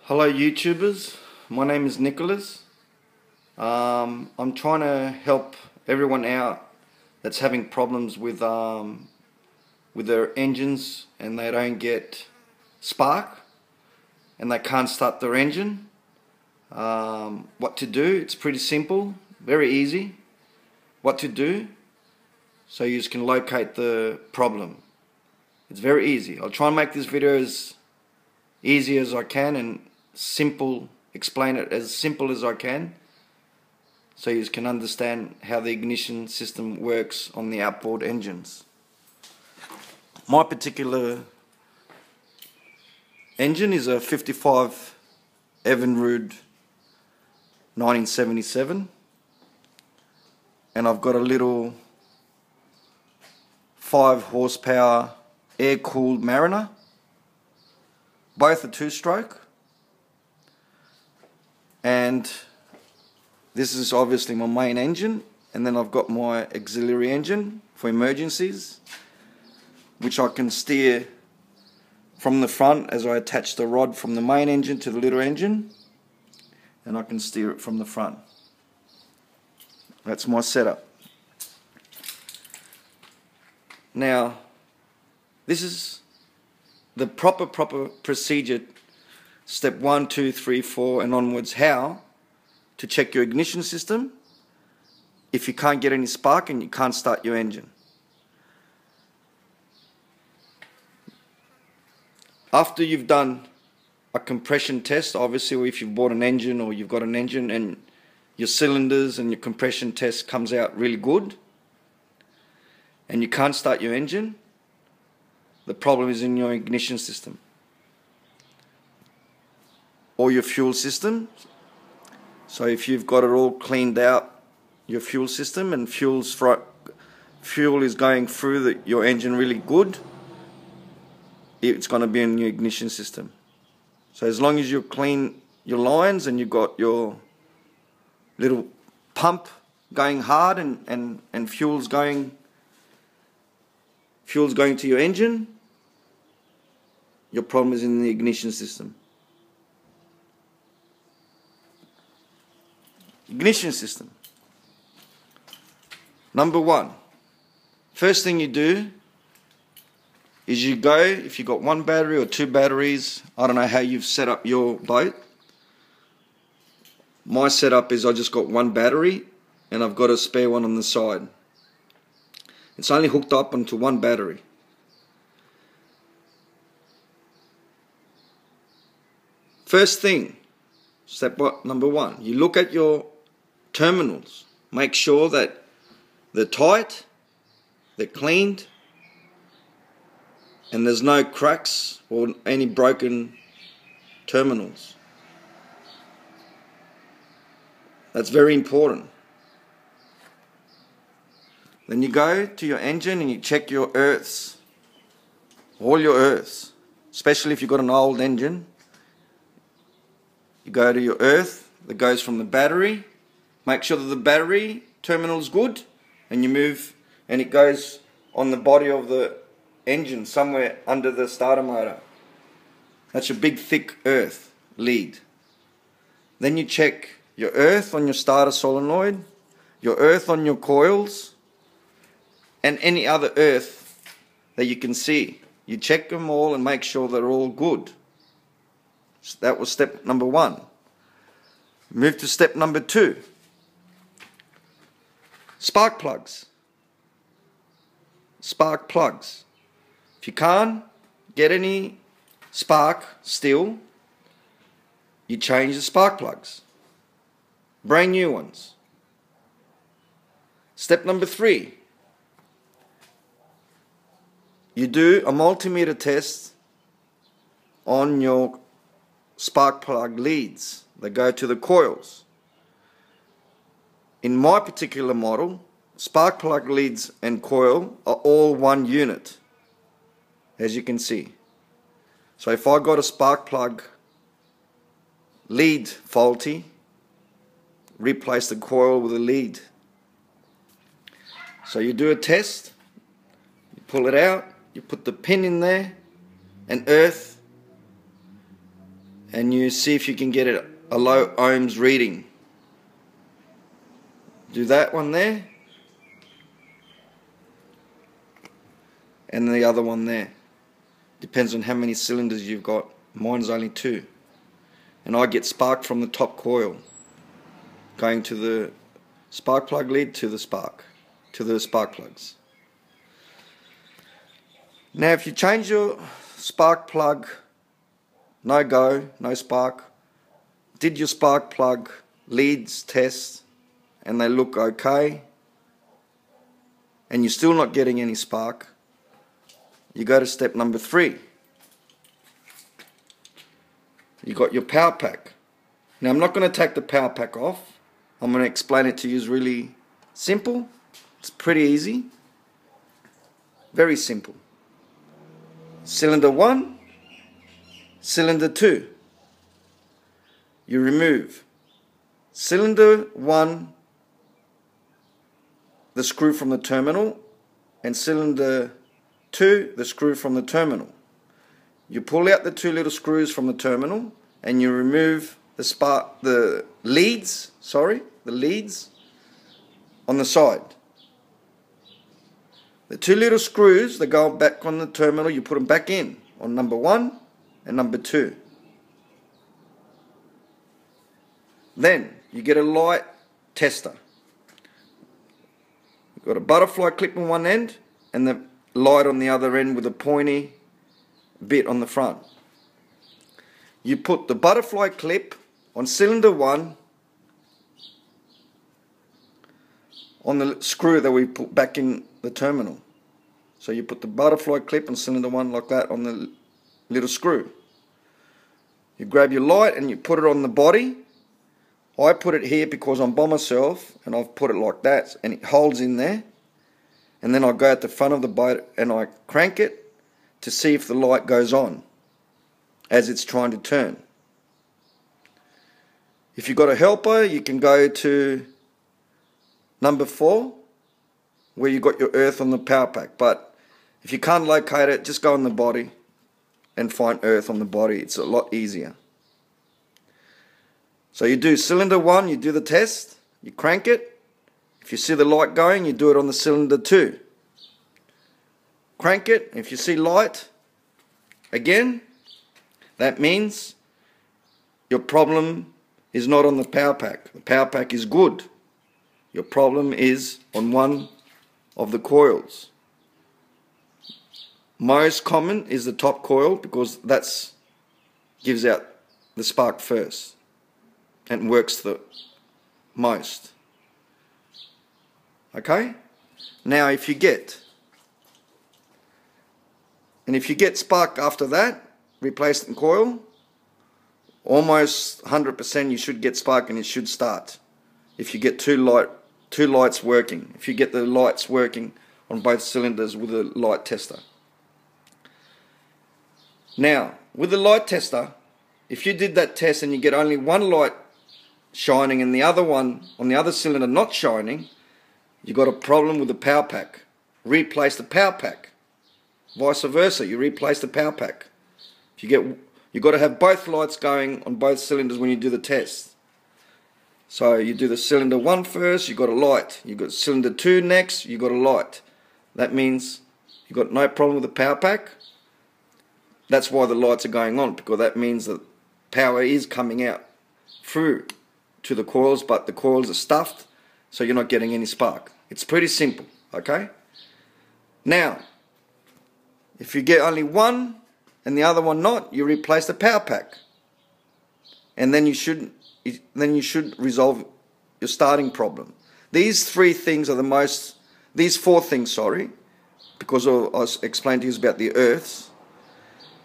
Hello YouTubers, my name is Nicholas. I'm trying to help everyone out that's having problems with their engines and they don't get spark and they can't start their engine. What to do? It's pretty simple, very easy. What to do so you just can locate the problem. It's very easy. I'll try and make this video as easy as I can and simple, explain it as simple as I can so you can understand how the ignition system works on the outboard engines. My particular engine is a 55 EvInrude 1977 and I've got a little 5 horsepower air-cooled Mariner. Both are 2-stroke, and this is obviously my main engine, and then I've got my auxiliary engine for emergencies, which I can steer from the front as I attach the rod from the main engine to the little engine, and I can steer it from the front. That's my setup. Now, this is the proper procedure, step 1, 2, 3, 4 and onwards, how to check your ignition system if you can't get any spark and you can't start your engine. After you've done a compression test, obviously, or if you've bought an engine or you've got an engine and your cylinders and your compression test comes out really good and you can't start your engine, the problem is in your ignition system or your fuel system. So if you've got it all cleaned out, your fuel system, and fuel is going through your engine really good, it's going to be in your ignition system. So as long as you clean your lines and you've got your little pump going hard and fuel's going to your engine, your problem is in the ignition system. Ignition system. Number 1. First thing you do is you go, if you've got 1 battery or 2 batteries, I don't know how you've set up your boat. My setup is I just got 1 battery and I've got a spare one on the side. It's only hooked up onto 1 battery. First thing, step number 1, you look at your terminals. Make sure that they're tight, they're cleaned, and there's no cracks or any broken terminals. That's very important. Then you go to your engine and you check your earths, all your earths, especially if you've got an old engine. You go to your earth that goes from the battery, make sure that the battery terminal is good, and you move, and it goes on the body of the engine somewhere under the starter motor. That's your big thick earth lead. Then you check your earth on your starter solenoid, your earth on your coils, and any other earth that you can see. You check them all and make sure they're all good. So that was step number 1. Move to step number 2. Spark plugs. Spark plugs. If you can't get any spark still, you change the spark plugs. Brand new ones. Step number 3. You do a multimeter test on your spark plug leads that go to the coils. In my particular model, spark plug leads and coil are all 1 unit, as you can see. So if I got a spark plug lead faulty, replace the coil with a lead. So you do a test, you pull it out, you put the pin in there, and earth and you see if you can get a low ohms reading. Do that one there, and the other one there. Depends on how many cylinders you've got. Mine's only 2. And I get spark from the top coil, going to the spark plug lead to the spark plugs. Now if you change your spark plug, no go, no spark, did your spark plug leads test and they look okay, and you're still not getting any spark, you go to step number 3. You got your power pack. Now I'm not going to take the power pack off. I'm going to explain it to you. It's really simple. It's pretty easy. Very simple. Cylinder 1, cylinder 2. You remove cylinder 1, the screw from the terminal, and cylinder 2, the screw from the terminal. You pull out the 2 little screws from the terminal and you remove the leads on the side. The 2 little screws that go back on the terminal, you put them back in on number 1 and number 2. Then you get a light tester. You've got a butterfly clip on one end and the light on the other end with a pointy bit on the front. You put the butterfly clip on cylinder 1 on the screw that we put back in the terminal. So you put the butterfly clip on cylinder 1 like that on the little screw. You grab your light and you put it on the body. I put it here because I'm by myself and I've put it like that and it holds in there. And then I go at the front of the boat and I crank it to see if the light goes on as it's trying to turn. If you've got a helper, you can go to number 4 where you got your earth on the power pack. But if you can't locate it, just go on the body and find earth on the body. It's a lot easier. So you do cylinder 1, you do the test, you crank it. If you see the light going, you do it on the cylinder 2. Crank it. If you see light again, that means your problem is not on the power pack. The power pack is good. Your problem is on one of the coils. Most common is the top coil because that gives out the spark first and works the most. Okay? Now if you get spark after that, replace the coil, almost 100% you should get spark and it should start. If you get two lights working, if you get the lights working on both cylinders with a light tester. Now, with the light tester, if you did that test and you get only one light shining and the other one on the other cylinder not shining, you got a problem with the power pack. Replace the power pack. Vice versa, you replace the power pack. You've got to have both lights going on both cylinders when you do the test. So you do the cylinder 1 first, you got a light. You got cylinder 2 next, you got a light. That means you got no problem with the power pack. That's why the lights are going on, because that means that power is coming out through to the coils, but the coils are stuffed, so you're not getting any spark. It's pretty simple, okay? Now, if you get only one and the other one not, you replace the power pack. And then you should resolve your starting problem. These four things, sorry, because I explained to you about the earths.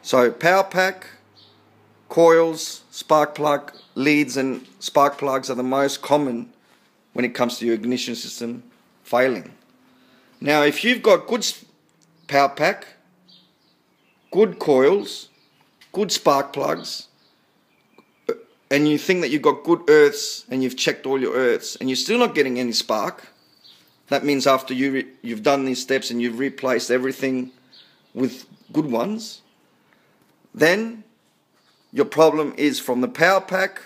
So power pack, coils, spark plug, leads and spark plugs are the most common when it comes to your ignition system failing. Now if you've got good power pack, good coils, good spark plugs, and you think that you've got good earths and you've checked all your earths and you're still not getting any spark, that means after you've done these steps and you've replaced everything with good ones, then your problem is from the power pack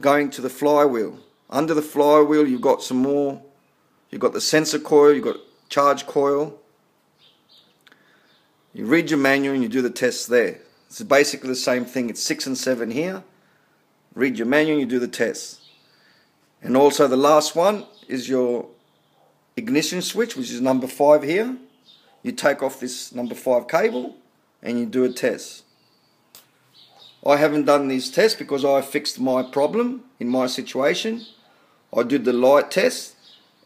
going to the flywheel. Under the flywheel you've got some more. You've got the sensor coil, you've got charge coil. You read your manual and you do the tests there. It's basically the same thing. It's 6 and 7 here. Read your manual and you do the tests. And also the last one is your ignition switch, which is number 5 here. You take off this number 5 cable and you do a test. I haven't done these tests because I fixed my problem in my situation. I did the light test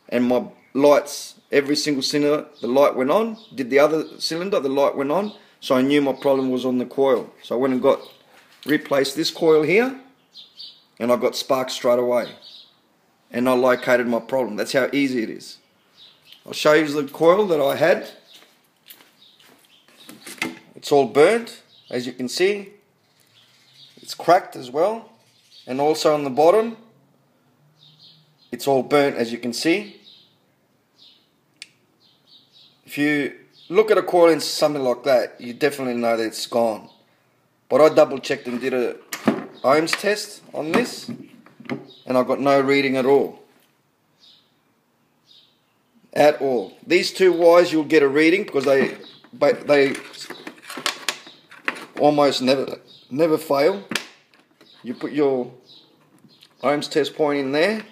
and my lights, every single cylinder, the light went on. Did the other cylinder, the light went on. So I knew my problem was on the coil. So I went and replaced this coil here and I got sparks straight away. And I located my problem. That's how easy it is. I'll show you the coil that I had. It's all burnt, as you can see. It's cracked as well. And also on the bottom, it's all burnt, as you can see. If you look at a coil in something like that, you definitely know that it's gone. But I double checked and did a ohms test on this, and I got no reading at all. At all. These two wires you'll get a reading because they almost never fail. You put your ohms test point in there,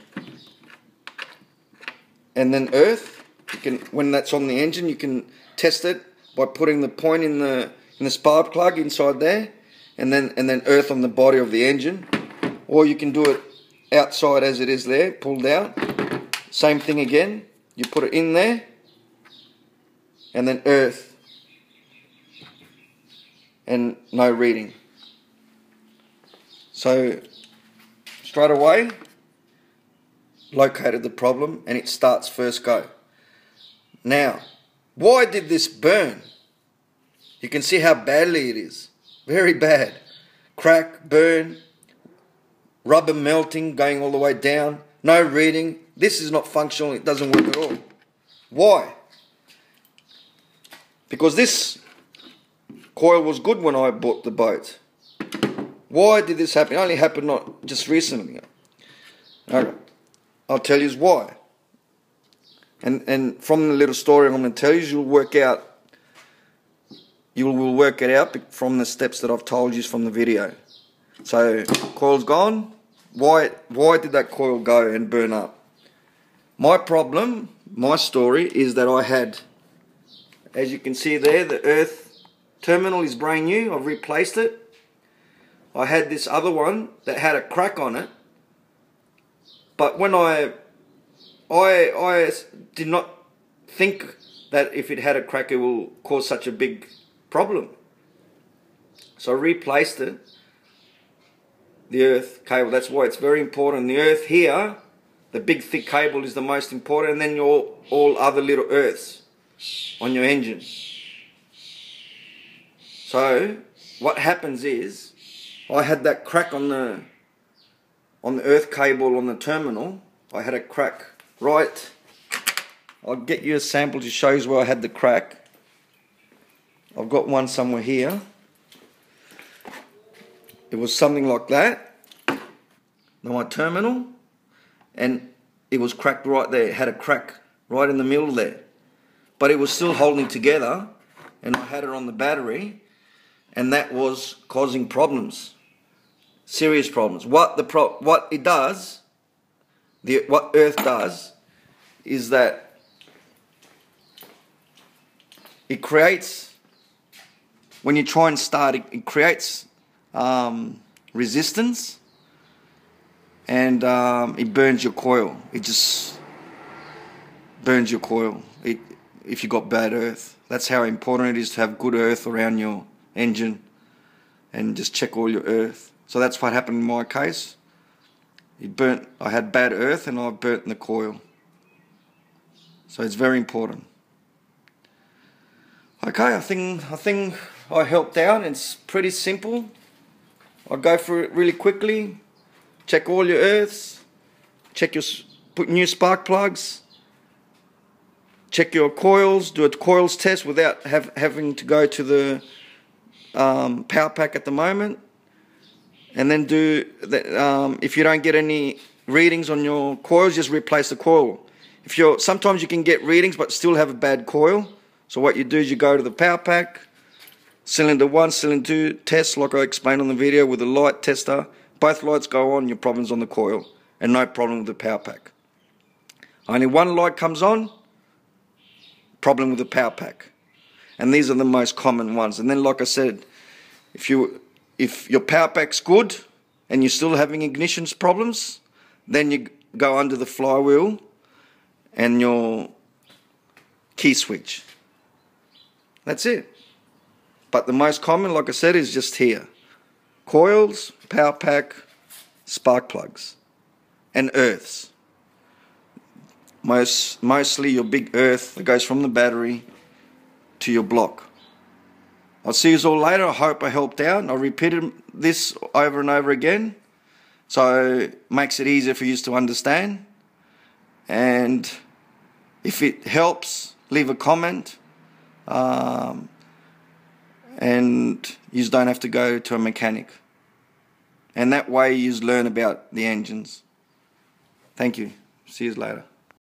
and then earth. You can, when that's on the engine, you can test it by putting the point in the spark plug inside there, and then earth on the body of the engine. Or you can do it outside as it is there, pulled out. Same thing again. You put it in there, and then earth, and no reading. So straight away located the problem, and it starts first go. Now, why did this burn? You can see how badly it is. Very bad. Crack, burn, rubber melting, going all the way down, no reading. This is not functional, it doesn't work at all. Why? Because this coil was good when I bought the boat. Why did this happen? It only happened not just recently. Okay. I'll tell you why. And from the little story I'm going to tell you, you will work it out from the steps that I've told you from the video. So, coil's gone. Why did that coil go and burn up? My problem, my story, is that I had, as you can see there, the earth terminal is brand new. I've replaced it. I had this other one that had a crack on it. But when I did not think that if it had a crack it will cause such a big problem. So I replaced it. The earth cable, that's why it's very important. The earth here, the big thick cable is the most important, and then your all other little earths on your engine. So what happens is, I had that crack on the earth cable on the terminal. I had a crack right. I'll get you a sample to show you where I had the crack. I've got one somewhere here. It was something like that. My terminal, and it was cracked right there. It had a crack right in the middle there, but it was still holding together, and I had it on the battery, and that was causing problems, serious problems. What earth does is that it creates, when you try and start it creates resistance, and it burns your coil. It just burns your coil if you got bad earth. That's how important it is to have good earth around your engine, and just check all your earth. So that's what happened in my case. I had bad earth and I burnt the coil. So it's very important. Okay, I think I helped out. It's pretty simple. I'll go through it really quickly. Check all your earths. Put new spark plugs. Check your coils. Do a coils test without having to go to the power pack at the moment, and then do that. If you don't get any readings on your coils, just replace the coil. Sometimes you can get readings but still have a bad coil. So what you do is you go to the power pack, cylinder 1, cylinder 2, test like I explained on the video with a light tester. Both lights go on, your problem's on the coil, and no problem with the power pack. Only one light comes on, problem with the power pack. And these are the most common ones. And then, like I said, if your power pack's good and you're still having ignition problems, then you go under the flywheel and your key switch. That's it. But the most common, like I said, is just here. Coils, power pack, spark plugs, and earths. Mostly your big earth that goes from the battery to your block. I'll see you all later. I hope I helped out. I repeated this over and over again, so it makes it easier for you to understand. And if it helps, leave a comment. And you don't have to go to a mechanic. And that way you learn about the engines. Thank you. See you later.